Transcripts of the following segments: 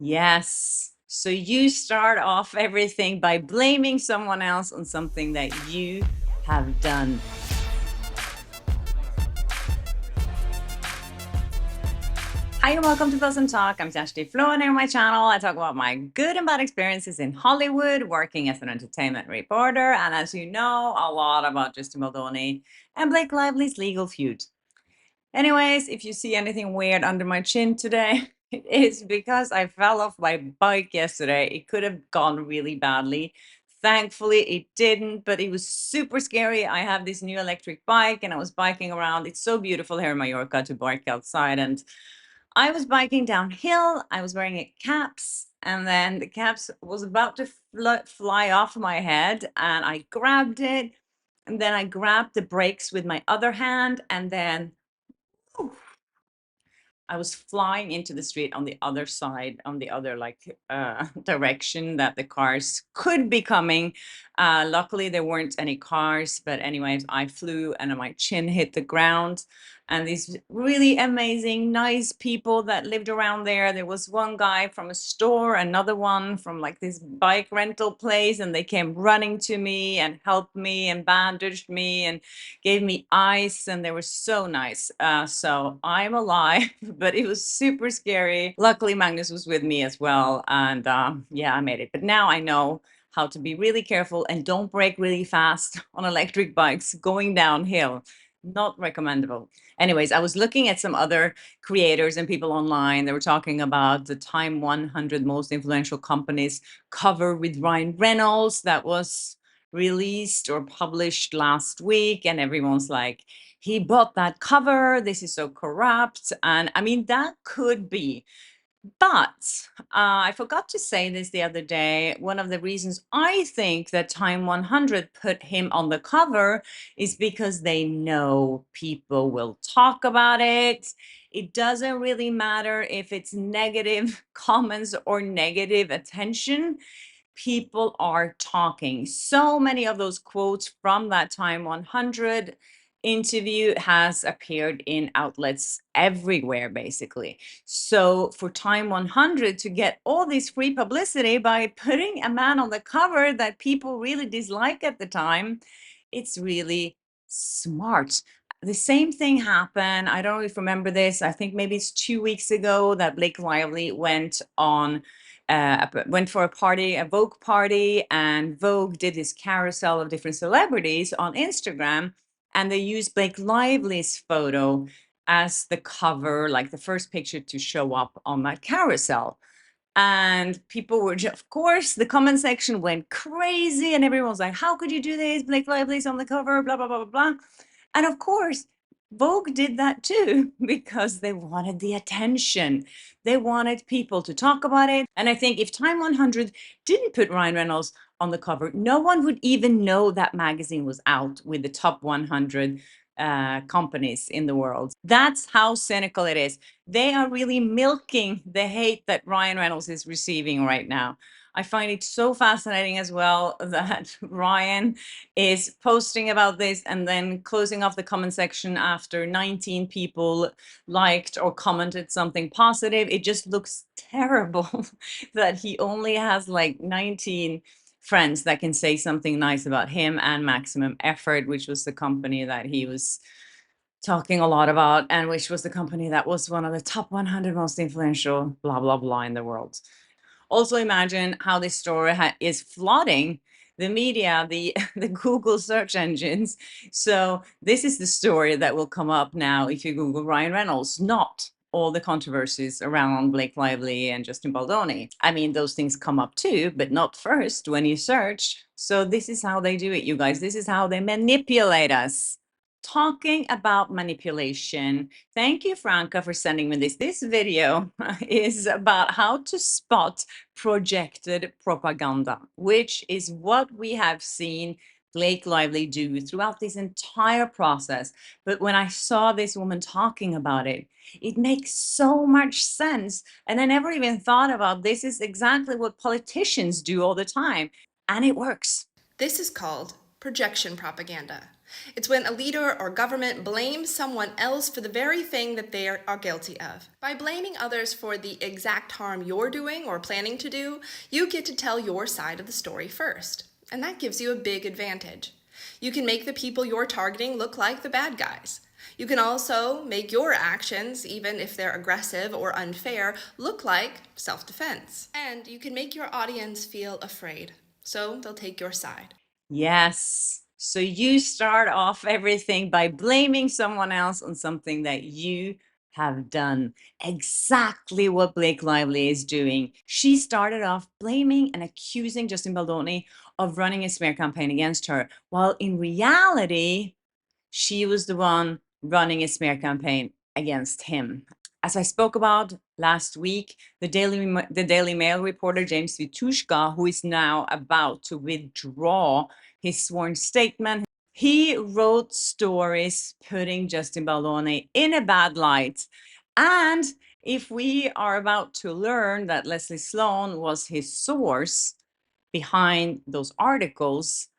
Yes. So you start off everything by blaming someone else on something that you have done. Hi and welcome to Blossom Talk. I'm SHADY and on my channel I talk about my good and bad experiences in Hollywood, working as an entertainment reporter, and as you know, a lot about Justin Baldoni and Blake Lively's legal feud. Anyways, if you see anything weird under my chin today, it is because I fell off my bike yesterday. It could have gone really badly. Thankfully, it didn't, but it was super scary. I have this new electric bike and I was biking around. It's so beautiful here in Mallorca to bike outside. And I was biking downhill. I was wearing a caps, and then the caps was about to fly off my head, and I grabbed it. And then I grabbed the brakes with my other hand, and then I was flying into the street on the other side, on the other direction that the cars could be coming. Luckily, there weren't any cars, but anyways, I flew and my chin hit the ground. And these really amazing, nice people that lived around there. There was one guy from a store, another one from like this bike rental place, and they came running to me and helped me and bandaged me and gave me ice, and they were so nice. So I'm alive, but it was super scary. Luckily, Magnus was with me as well, and yeah, I made it. But now I know how to be really careful and don't brake really fast on electric bikes going downhill. Not recommendable. Anyways, I was looking at some other creators and people online. They were talking about the Time 100 most influential companies cover with Ryan Reynolds that was released or published last week, and everyone's like, he bought that cover, this is so corrupt. And I mean, that could be, but I forgot to say this the other day. One of the reasons I think that Time 100 put him on the cover is because they know people will talk about it. It doesn't really matter if it's negative comments or negative attention. People are talking. So many of those quotes from that Time 100 interview has appeared in outlets everywhere, basically. So for Time 100 to get all this free publicity by putting a man on the cover that people really dislike at the time, it's really smart. The same thing happened. I don't know if you remember this. I think maybe it's 2 weeks ago that Blake Lively went for a party, a Vogue party, and Vogue did this carousel of different celebrities on Instagram, and they used Blake Lively's photo as the cover, like the first picture to show up on that carousel. And people were, of course, the comment section went crazy, and everyone was like, how could you do this? Blake Lively's on the cover, blah, blah, blah, blah, blah. And of course, Vogue did that too, because they wanted the attention. They wanted people to talk about it. And I think if Time 100 didn't put Ryan Reynolds on the cover, no one would even know that magazine was out with the top 100 companies in the world. That's how cynical it is. They are really milking the hate that Ryan Reynolds is receiving right now. I find it so fascinating as well that Ryan is posting about this and then closing off the comment section after 19 people liked or commented something positive. It just looks terrible that he only has like 19 friends that can say something nice about him and Maximum Effort, which was the company that he was talking a lot about, and which was the company that was one of the top 100 most influential blah blah blah in the world. Also imagine how this story is flooding the media, the the Google search engines. So this is the story that will come up now if you Google Ryan Reynolds, not all the controversies around Blake Lively and Justin Baldoni. I mean, those things come up too, but not first when you search. So this is how they do it, you guys. This is how they manipulate us. Talking about manipulation, thank you, Franca, for sending me this. This video is about how to spot projected propaganda, which is what we have seen Blake Lively do throughout this entire process. But when I saw this woman talking about it, it makes so much sense. And I never even thought about this is exactly what politicians do all the time. And it works. This is called projection propaganda. It's when a leader or government blames someone else for the very thing that they are guilty of. By blaming others for the exact harm you're doing or planning to do, you get to tell your side of the story first. And that gives you a big advantage. You can make the people you're targeting look like the bad guys. You can also make your actions, even if they're aggressive or unfair, look like self-defense. And you can make your audience feel afraid, so they'll take your side. Yes. So you start off everything by blaming someone else on something that you have done. Exactly what Blake Lively is doing. She started off blaming and accusing Justin Baldoni of running a smear campaign against her, while in reality, she was the one running a smear campaign against him. As I spoke about last week, the Daily Mail reporter James Vitushka, who is now about to withdraw his sworn statement, he wrote stories putting Justin Baldoni in a bad light. And if we are about to learn that Leslie Sloan was his source behind those articles,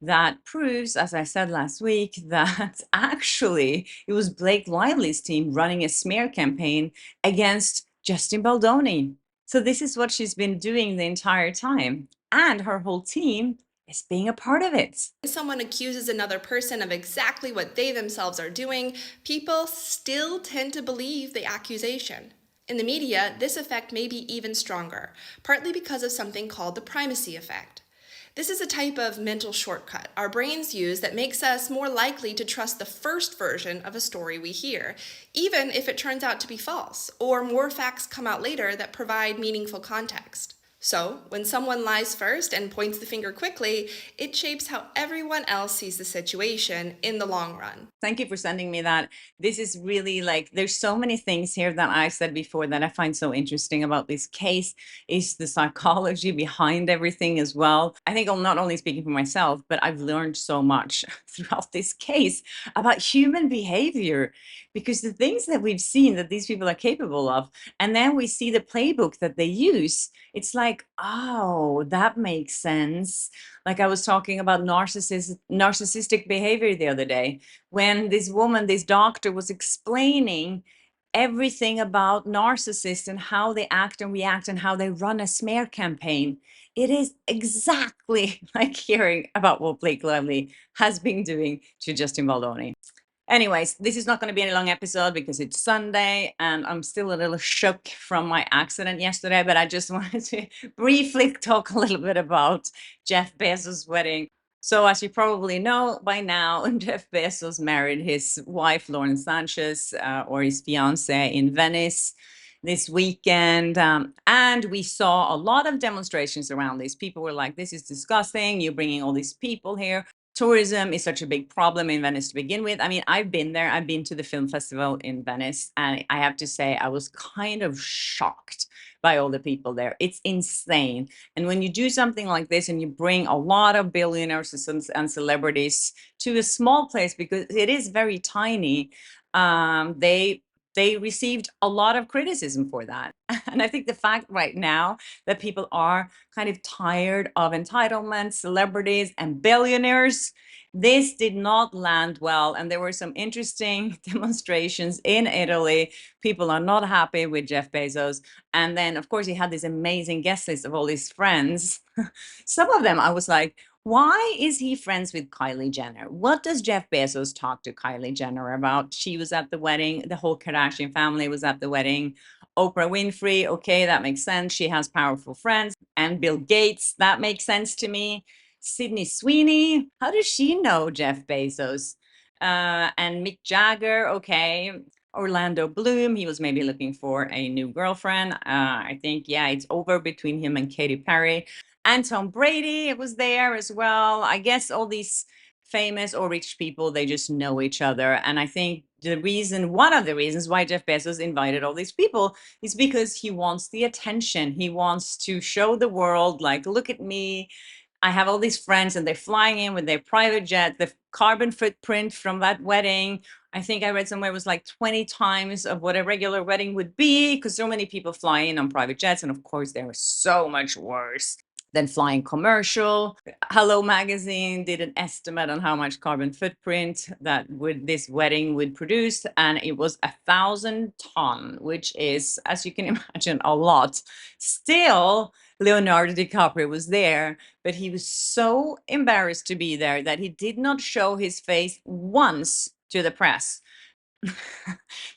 that proves, as I said last week, that actually it was Blake Lively's team running a smear campaign against Justin Baldoni. So this is what she's been doing the entire time. And her whole team is being a part of it. When someone accuses another person of exactly what they themselves are doing, people still tend to believe the accusation. In the media, this effect may be even stronger, partly because of something called the primacy effect. This is a type of mental shortcut our brains use that makes us more likely to trust the first version of a story we hear, even if it turns out to be false, or more facts come out later that provide meaningful context. So, when someone lies first and points the finger quickly, it shapes how everyone else sees the situation in the long run. Thank you for sending me that. This is really like, there's so many things here that I said before that I find so interesting about this case is the psychology behind everything as well. I think I'm not only speaking for myself, but I've learned so much throughout this case about human behavior, because the things that we've seen that these people are capable of, and then we see the playbook that they use, it's like, oh, that makes sense. Like I was talking about narcissistic behavior the other day, when this woman, this doctor, was explaining everything about narcissists and how they act and react and how they run a smear campaign. It is exactly like hearing about what Blake Lively has been doing to Justin Baldoni. Anyways, this is not going to be any long episode because it's Sunday and I'm still a little shook from my accident yesterday, but I just wanted to briefly talk a little bit about Jeff Bezos' wedding. So as you probably know by now, Jeff Bezos married his wife, Lauren Sanchez, or his fiance, in Venice this weekend. And we saw a lot of demonstrations around this. People were like, this is disgusting. You're bringing all these people here. Tourism is such a big problem in Venice to begin with. I mean, I've been there. I've been to the film festival in Venice, and I have to say, I was kind of shocked by all the people there. It's insane. And when you do something like this and you bring a lot of billionaires and celebrities to a small place, because it is very tiny, they received a lot of criticism for that. And I think the fact right now that people are kind of tired of entitlements, celebrities, and billionaires, this did not land well. And there were some interesting demonstrations in Italy. People are not happy with Jeff Bezos. And then, of course, he had this amazing guest list of all his friends. Some of them, I was like, why is he friends with Kylie Jenner? What does Jeff Bezos talk to Kylie Jenner about? She was at the wedding. The whole Kardashian family was at the wedding. Oprah Winfrey, okay, that makes sense. She has powerful friends. And Bill Gates, that makes sense to me. Sydney Sweeney, how does she know Jeff Bezos? And Mick Jagger, okay. Orlando Bloom, he was maybe looking for a new girlfriend. I think, yeah, it's over between him and Katy Perry. And Tom Brady was there as well. I guess all these famous or rich people, they just know each other. And I think one of the reasons why Jeff Bezos invited all these people is because he wants the attention. He wants to show the world, like, look at me. I have all these friends and they're flying in with their private jet. The carbon footprint from that wedding, I think I read somewhere, was like 20 times of what a regular wedding would be, because so many people fly in on private jets. And of course, they were so much worse. then flying commercial. Hello Magazine did an estimate on how much carbon footprint that this wedding would produce, and it was 1,000 tons, which is, as you can imagine, a lot. Still, Leonardo DiCaprio was there, but he was so embarrassed to be there that he did not show his face once to the press.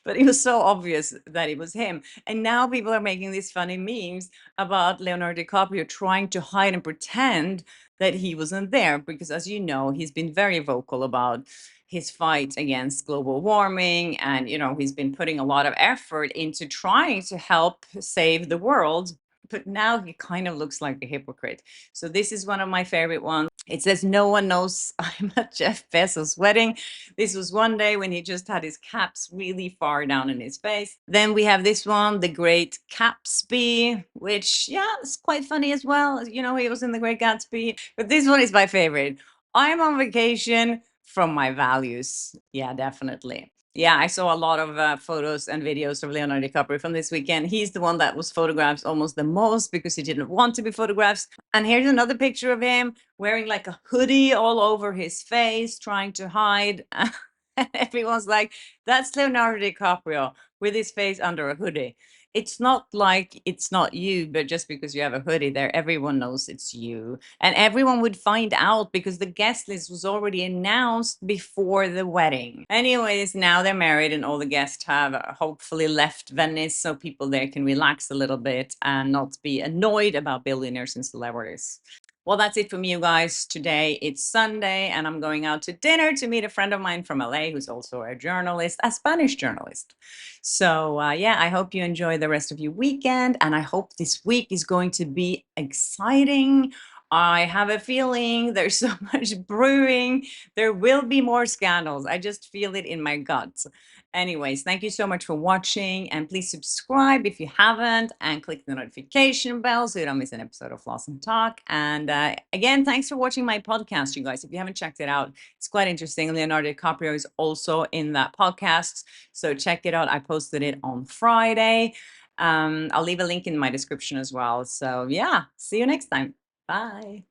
But it was so obvious that it was him. And now people are making these funny memes about Leonardo DiCaprio trying to hide and pretend that he wasn't there, because as you know, he's been very vocal about his fight against global warming, and he's been putting a lot of effort into trying to help save the world, but now he kind of looks like a hypocrite. So this is one of my favorite ones. It says, "No one knows I'm at Jeff Bezos' wedding." This was one day when he just had his caps really far down in his face. Then we have this one, The Great Capsby, which, yeah, it's quite funny as well. He was in The Great Gatsby. But this one is my favorite. "I'm on vacation from my values." Yeah, definitely. Yeah, I saw a lot of photos and videos of Leonardo DiCaprio from this weekend. He's the one that was photographed almost the most because he didn't want to be photographed. And here's another picture of him wearing like a hoodie all over his face, trying to hide. And everyone's like, "That's Leonardo DiCaprio with his face under a hoodie." It's not like it's not you, but just because you have a hoodie there, everyone knows it's you. And everyone would find out because the guest list was already announced before the wedding. Anyways, now they're married and all the guests have hopefully left Venice, so people there can relax a little bit and not be annoyed about billionaires and celebrities. Well, that's it from you guys. Today it's Sunday and I'm going out to dinner to meet a friend of mine from LA who's also a journalist, a Spanish journalist. So yeah, I hope you enjoy the rest of your weekend, and I hope this week is going to be exciting. I have a feeling there's so much brewing. There will be more scandals. I just feel it in my gut. Anyways, thank you so much for watching, and please subscribe if you haven't, and click the notification bell so you don't miss an episode of Floss and Talk. And again, thanks for watching my podcast, you guys. If you haven't checked it out, it's quite interesting. Leonardo DiCaprio is also in that podcast, so check it out. I posted it on Friday. I'll leave a link in my description as well. So yeah, see you next time. Bye.